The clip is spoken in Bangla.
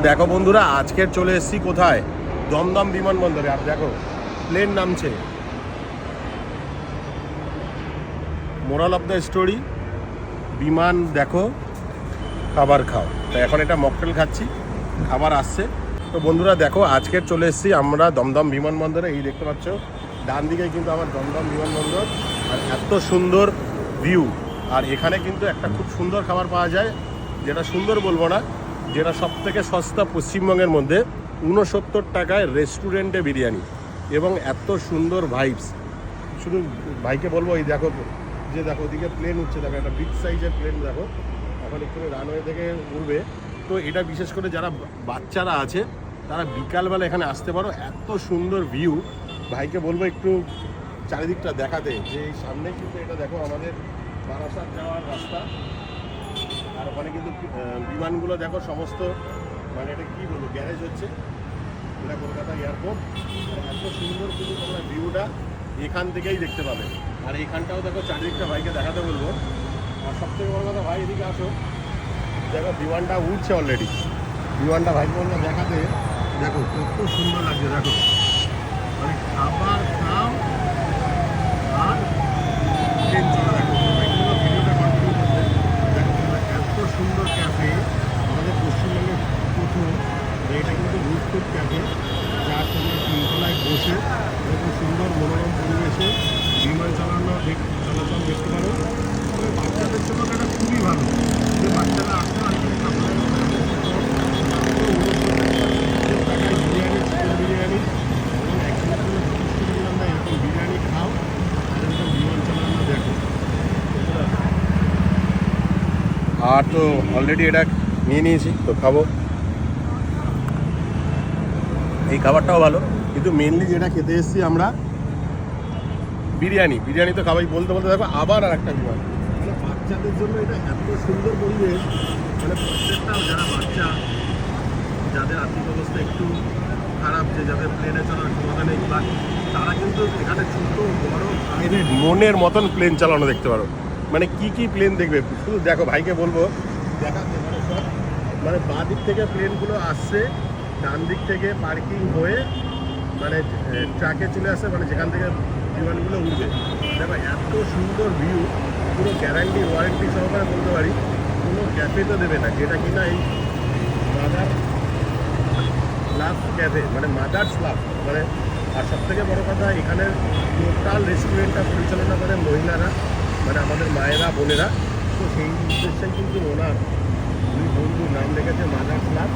দেখো বন্ধুরা, আজকের চলে এসেছি কোথায়? দমদম বিমানবন্দরে। আর দেখো প্লেন নামছে। মোরাল অফ দ্য স্টোরি, বিমান দেখো খাবার খাও। তো এখন এটা মকটেল খাচ্ছি, খাবার আসছে। তো বন্ধুরা দেখো, আজকের চলে এসেছি আমরা দমদম বিমানবন্দরে। এই দেখতে পাচ্ছ ডান দিকে কিন্তু আমার দমদম বিমানবন্দর, আর এত সুন্দর ভিউ। আর এখানে কিন্তু একটা খুব সুন্দর খাবার পাওয়া যায়, যেটা সুন্দর বলবো না, যেটা সব থেকে সস্তা পশ্চিমবঙ্গের মধ্যে। 69 টাকায় রেস্টুরেন্টে বিরিয়ানি এবং এত সুন্দর ভাইবস। শুধু ভাইকে বলবো, এই দেখো যে দেখো ওদিকে প্লেন উঠছে, দেখো একটা বিগ সাইজের প্লেন দেখো, এখন একটু রানওয়ে থেকে উঠবে। তো এটা বিশেষ করে যারা বাচ্চারা আছে তারা বিকালবেলা এখানে আসতে পারো, এত সুন্দর ভিউ। ভাইকে বলবো একটু চারিদিকটা দেখাতে, যে এই সামনে কিন্তু এটা দেখো আমাদের বারাসাত যাওয়ার রাস্তা। আর ওখানে কিন্তু বিমানগুলো দেখো সমস্ত, মানে এটা কী বলবো, গ্যারেজ হচ্ছে। এটা কলকাতা এয়ারপোর্ট। এত সুন্দর কিন্তু তোমরা ভিউটা এখান থেকেই দেখতে পাবে। আর এইখানটাও দেখো চারিদিকটা ভাইকে দেখাতে বলবো। আর সবথেকে বড় কথা, ভাই এদিকে আসো, দেখো বিমানটা উঠছে অলরেডি। বিমানটা ভাইকে বলবো দেখাতে, দেখো কত সুন্দর লাগছে। দেখো মানে খাবার খাও আর ট্রেন চলে। দেখো ভাইগুলো ভিডিওটা কন্টিনিউ করতে। দেখো এত সুন্দর ক্যাফে আমাদের পশ্চিমবঙ্গের প্রথম। এটা কিন্তু রুফটপ ক্যাফে, যার তোমরা তিনতলায় বসে এত সুন্দর মনোরম পরিবেশে বিমান চলাচল দেখতে পারো। তবে বাচ্চাদের জন্য এটা খুবই ভালো, যে বাচ্চারা আসতে আসতে খাবারের টাকায় বিরিয়ানি, চিকেন বিরিয়ানি এবং একদিনের জন্য যথেষ্ট পরিমাণ দেয়। এরকম বিরিয়ানি খাও আর এরকম বিমান চালানো দেখো। আর তো অলরেডি এটা নিয়ে নিয়েছি, তো খাবো। এই খাবারটাও ভালো, কিন্তু মেনলি যেটা খেতে এসেছি আমরা বিরিয়ানি। বিরিয়ানি তো খাবাই, বলতে বলতে দেখো আবার আর একটা বিমান। মানে বাচ্চাদের জন্য এটা এত সুন্দর পরিবেশ, মানে প্রত্যেকটা যারা বাচ্চা, যাদের আর্থিক অবস্থা একটু খারাপ, যে যাদের প্লেনে চলার ক্ষমতা নেই, বা তারা কিন্তু এখানে ছোট বড় প্রাইভেট মনের মতন প্লেন চালানো দেখতে পারো। মানে কি কি প্লেন দেখবে শুধু দেখো, ভাইকে বলবো দেখাতে। মানে সব মানে বাঁ দিক থেকে প্লেনগুলো আসছে, ডান দিক থেকে পার্কিং হয়ে মানে ট্রাকে চলে আসে, মানে যেখান থেকে বিমানগুলো উঠবে। দেখো এত সুন্দর ভিউ, পুরো গ্যারান্টি ওয়ারেন্টি সহকারে বলতে পারি, কোনো ক্যাফে তো দেবে না, যেটা কিনা এই মাদার লাভ ক্যাফে, মানে মাদার্স লাভ মানে। আর সব থেকে বড়ো কথা, এখানে টোটাল রেস্টুরেন্টটা পরিচালনা করে মহিলারা, মানে আমাদের মায়েরা বোনেরা। তো সেই উদ্দেশ্যে কিন্তু ওনার দুই বন্ধু নাম রেখেছে মাদার্স লাভ।